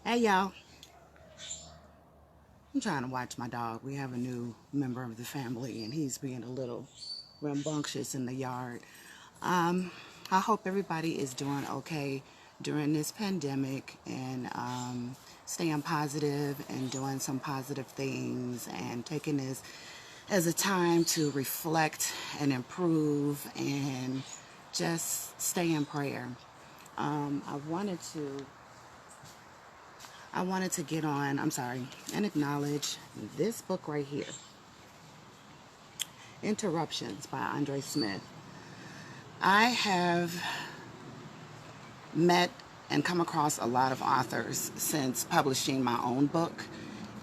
Hey y'all, I'm trying to watch my dog. We have a new member of the family and he's being a little rambunctious in the yard. Um, I hope everybody is doing okay during this pandemic and staying positive and doing some positive things and taking this as a time to reflect and improve and just stay in prayer. I wanted to get on, I'm sorry, and acknowledge this book right here, Interruptions by Andre Smith. I have met and come across a lot of authors since publishing my own book.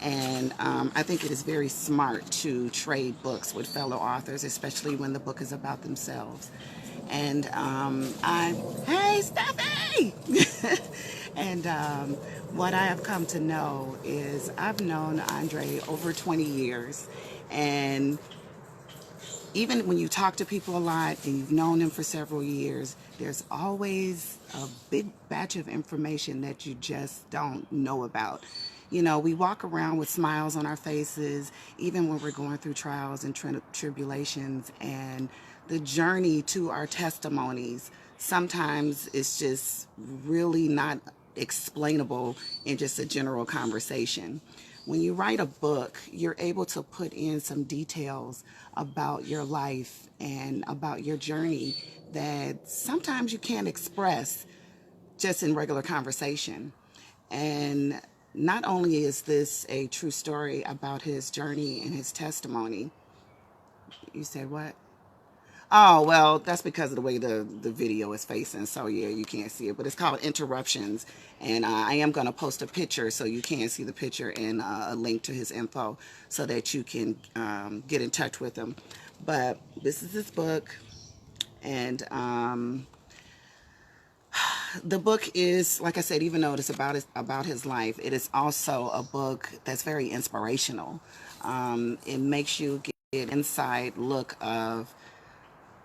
And I think it is very smart to trade books with fellow authors, especially when the book is about themselves. And hey, Steffi! And what I have come to know is I've known Andre over 20 years. And even when you talk to people a lot and you've known them for several years, there's always a big batch of information that you just don't know about. You know, we walk around with smiles on our faces, even when we're going through trials and tribulations, and the journey to our testimonies sometimes is just really not explainable in just a general conversation. When you write a book, you're able to put in some details about your life and about your journey that sometimes you can't express just in regular conversation. And not only is this a true story about his journey and his testimony, you said what? Oh, well, that's because of the way the video is facing. So, yeah, you can't see it. But it's called Interruptions. And I am going to post a picture so you can see the picture and a link to his info so that you can get in touch with him. But this is his book. And the book is, like I said, even though it's about his life, it is also a book that's very inspirational. It makes you get an inside look of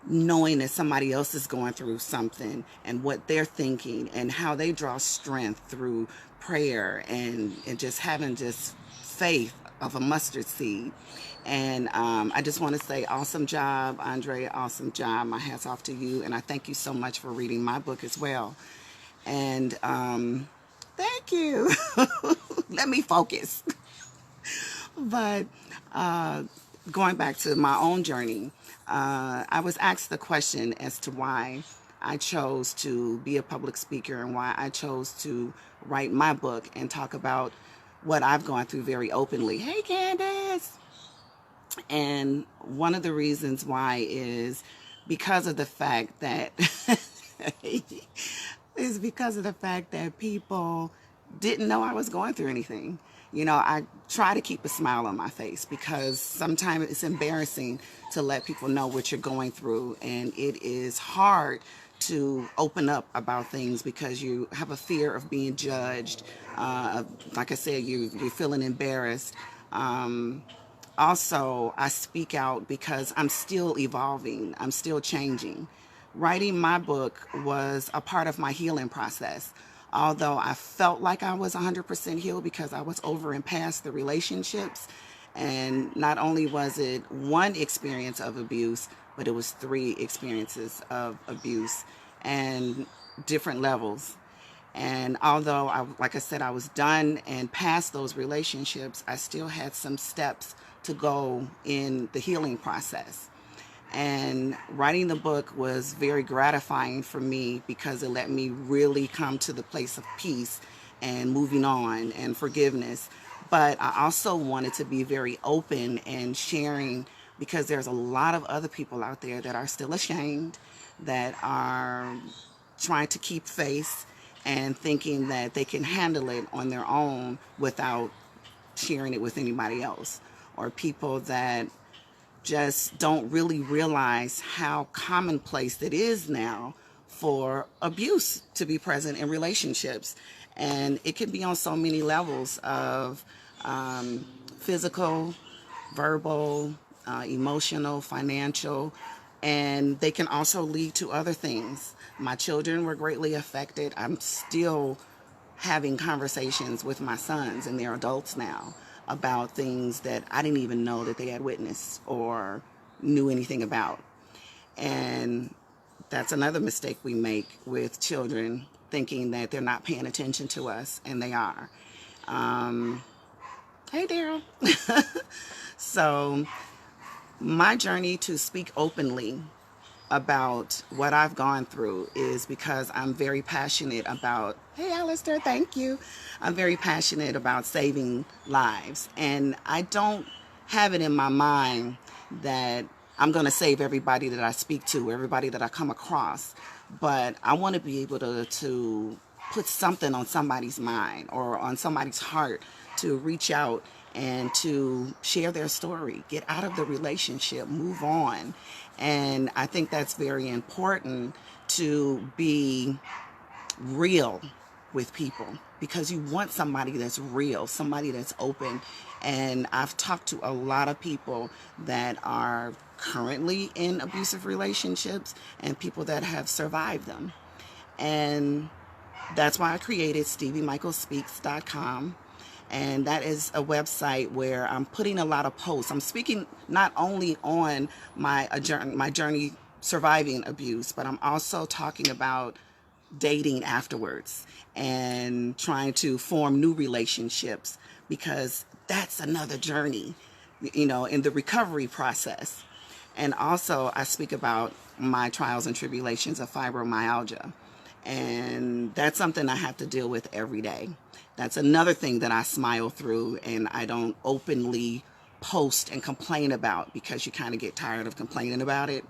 knowing that somebody else is going through something and what they're thinking and how they draw strength through prayer and just having just faith of a mustard seed. And I just want to say awesome job, Andre, awesome job. My hat's off to you. And I thank you so much for reading my book as well. And thank you. Let me focus. But going back to my own journey, I was asked the question as to why I chose to be a public speaker and why I chose to write my book and talk about what I've gone through very openly. Hey, Candace! And one of the reasons why is because of the fact that is because of the fact that people didn't know I was going through anything. You know, I try to keep a smile on my face because sometimes it's embarrassing to let people know what you're going through, and it is hard to open up about things because you have a fear of being judged. Like I said, you're feeling embarrassed. Also, I speak out because I'm still evolving, I'm still changing. Writing my book was a part of my healing process. Although I felt like I was 100% healed because I was over and past the relationships. And not only was it one experience of abuse, but it was three experiences of abuse and different levels. And although, like I said, I was done and past those relationships, I still had some steps to go in the healing process. And writing the book was very gratifying for me because it let me really come to the place of peace and moving on and forgiveness. But I also wanted to be very open and sharing because there's a lot of other people out there that are still ashamed, that are trying to keep faith and thinking that they can handle it on their own without sharing it with anybody else, or people that just don't really realize how commonplace it is now for abuse to be present in relationships. And it can be on so many levels of physical, verbal, emotional, financial, and they can also lead to other things. My children were greatly affected. I'm still having conversations with my sons, and they're adults now, about things that I didn't even know that they had witnessed or knew anything about. And that's another mistake we make with children, thinking that they're not paying attention to us, and they are. Hey, Daryl. So my journey to speak openly about what I've gone through is because I'm very passionate about, hey Alistair, thank you. I'm very passionate about saving lives. And I don't have it in my mind that I'm going to save everybody that I speak to, everybody that I come across. But I want to be able to put something on somebody's mind or on somebody's heart to reach out and to share their story, get out of the relationship, move on. And I think that's very important, to be real with people, because you want somebody that's real, somebody that's open. And I've talked to a lot of people that are currently in abusive relationships and people that have survived them. And that's why I created StevieMichaelsSpeaks.com. And that is a website where I'm putting a lot of posts. I'm speaking not only on my journey surviving abuse, but I'm also talking about dating afterwards and trying to form new relationships, because that's another journey, in the recovery process. And also I speak about my trials and tribulations of fibromyalgia. And that's something I have to deal with every day. That's another thing that I smile through, and I don't openly post and complain about, because you kind of get tired of complaining about it.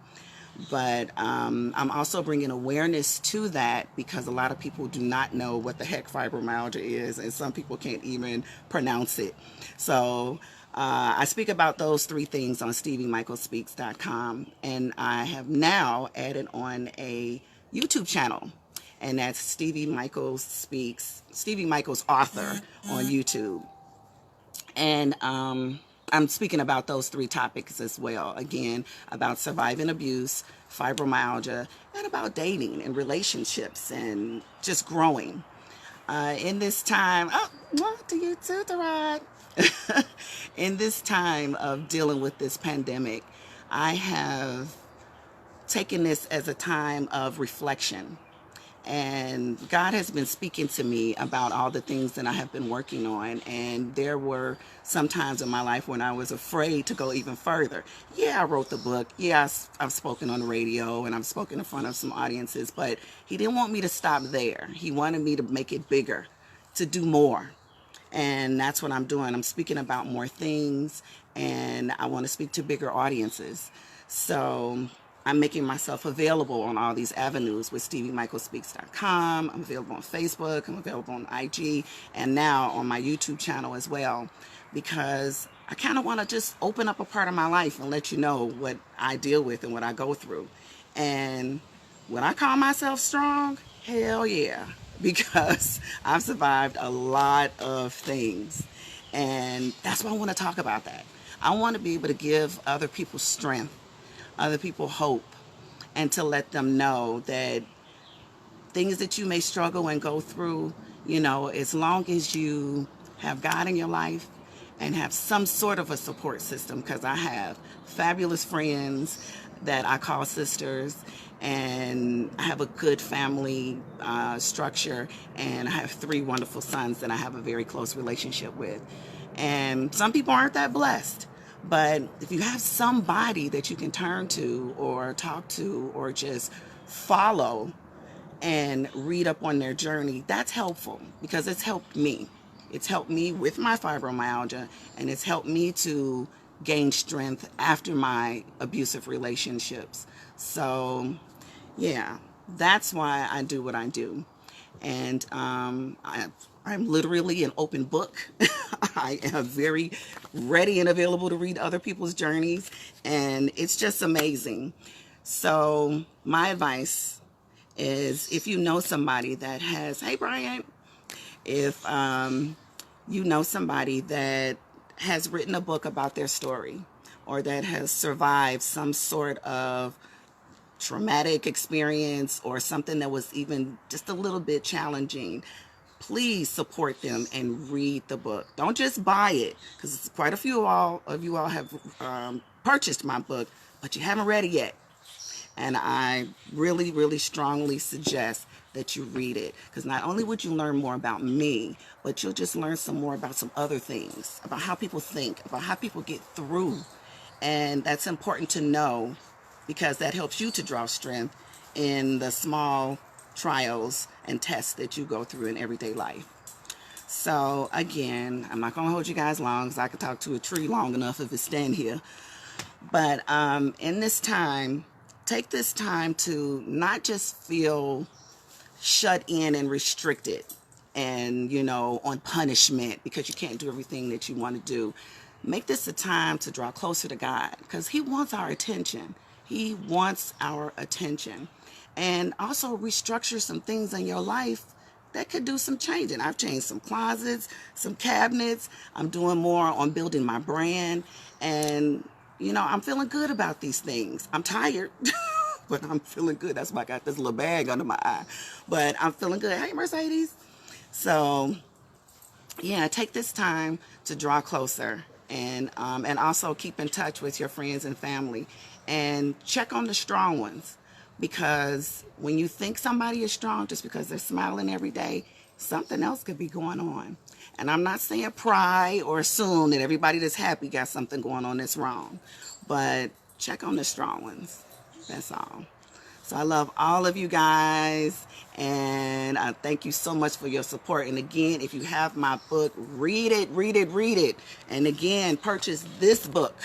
But I'm also bringing awareness to that, because a lot of people do not know what the heck fibromyalgia is, and some people can't even pronounce it. So I speak about those three things on StevieMichaelsSpeaks.com, and I have now added on a YouTube channel, and that's Stevie Michaels Speaks, Stevie Michaels Author on YouTube. And I'm speaking about those three topics as well. Again, about surviving abuse, fibromyalgia, and about dating and relationships and just growing. In this time, to you too, Tarad. In this time of dealing with this pandemic, I have taken this as a time of reflection. And God has been speaking to me about all the things that I have been working on. And there were some times in my life when I was afraid to go even further. Yeah, I wrote the book. Yeah, I've spoken on the radio and I've spoken in front of some audiences. But He didn't want me to stop there. He wanted me to make it bigger, to do more. And that's what I'm doing. I'm speaking about more things, and I want to speak to bigger audiences. So I'm making myself available on all these avenues with StevieMichaelsSpeaks.com. I'm available on Facebook. I'm available on IG, and now on my YouTube channel as well, because I kind of want to just open up a part of my life and let you know what I deal with and what I go through. And when I call myself strong, hell yeah, because I've survived a lot of things. And that's why I want to talk about that. I want to be able to give other people strength, other people hope, and to let them know that things that you may struggle and go through, as long as you have God in your life and have some sort of a support system, because I have fabulous friends that I call sisters, and I have a good family structure, and I have 3 wonderful sons that I have a very close relationship with. And some people aren't that blessed. But if you have somebody that you can turn to or talk to or just follow and read up on their journey, that's helpful, because it's helped me. It's helped me with my fibromyalgia, and it's helped me to gain strength after my abusive relationships. So, yeah, that's why I do what I do. And I'm literally an open book. I am very ready and available to read other people's journeys, and it's just amazing. So my advice is, if you know somebody that has, hey Brian, if you know somebody that has written a book about their story, or that has survived some sort of traumatic experience or something that was even just a little bit challenging, please support them and read the book. Don't just buy it, because quite a few of you all have purchased my book, but you haven't read it yet. And I really, really strongly suggest that you read it, because not only would you learn more about me, but you'll just learn some more about some other things, about how people think, about how people get through. And that's important to know, because that helps you to draw strength in the small trials and tests that you go through in everyday life. So again, I'm not going to hold you guys long, because I could talk to a tree long enough if it stand here. But in this time, take this time to not just feel shut in and restricted and, you know, on punishment because you can't do everything that you want to do. Make this a time to draw closer to God, because He wants our attention. He wants our attention. And also restructure some things in your life that could do some changing. I've changed some closets, some cabinets. I'm doing more on building my brand. And, you know, I'm feeling good about these things. I'm tired, but I'm feeling good. That's why I got this little bag under my eye. But I'm feeling good. Hey, Mercedes. So, yeah, take this time to draw closer, and also keep in touch with your friends and family, and check on the strong ones, because when you think somebody is strong just because they're smiling every day, something else could be going on. And I'm not saying pry or assume that everybody that's happy got something going on that's wrong, but check on the strong ones. That's all. So I love all of you guys, and I thank you so much for your support. And again, if you have my book, read it, read it, read it. And again, purchase this book,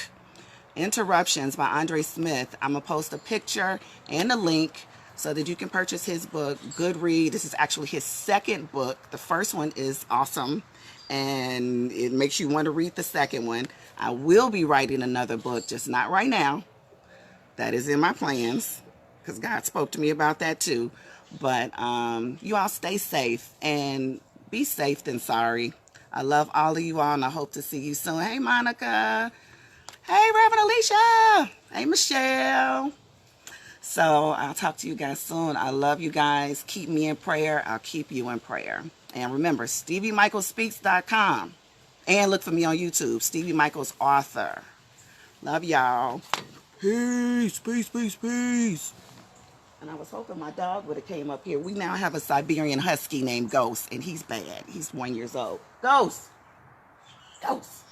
Interruptions by Andre Smith. I'm going to post a picture and a link so that you can purchase his book. Good read. This is actually his second book. The first one is awesome, and it makes you want to read the second one. I will be writing another book, just not right now. That is in my plans, because God spoke to me about that too. But you all stay safe, and be safe than sorry. I love all of you all, and I hope to see you soon. Hey, Monica. Hey, Reverend Alicia. Hey, Michelle. So I'll talk to you guys soon. I love you guys. Keep me in prayer. I'll keep you in prayer. And remember, StevieMichaelsSpeaks.com. And look for me on YouTube, Stevie Michaels Author. Love y'all. Peace, peace, peace, peace. And I was hoping my dog would have came up here. We now have a Siberian Husky named Ghost, and he's bad. He's 1 year old. Ghost! Ghost!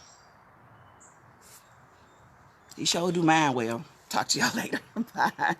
He sure do mine well. Talk to y'all later. Bye.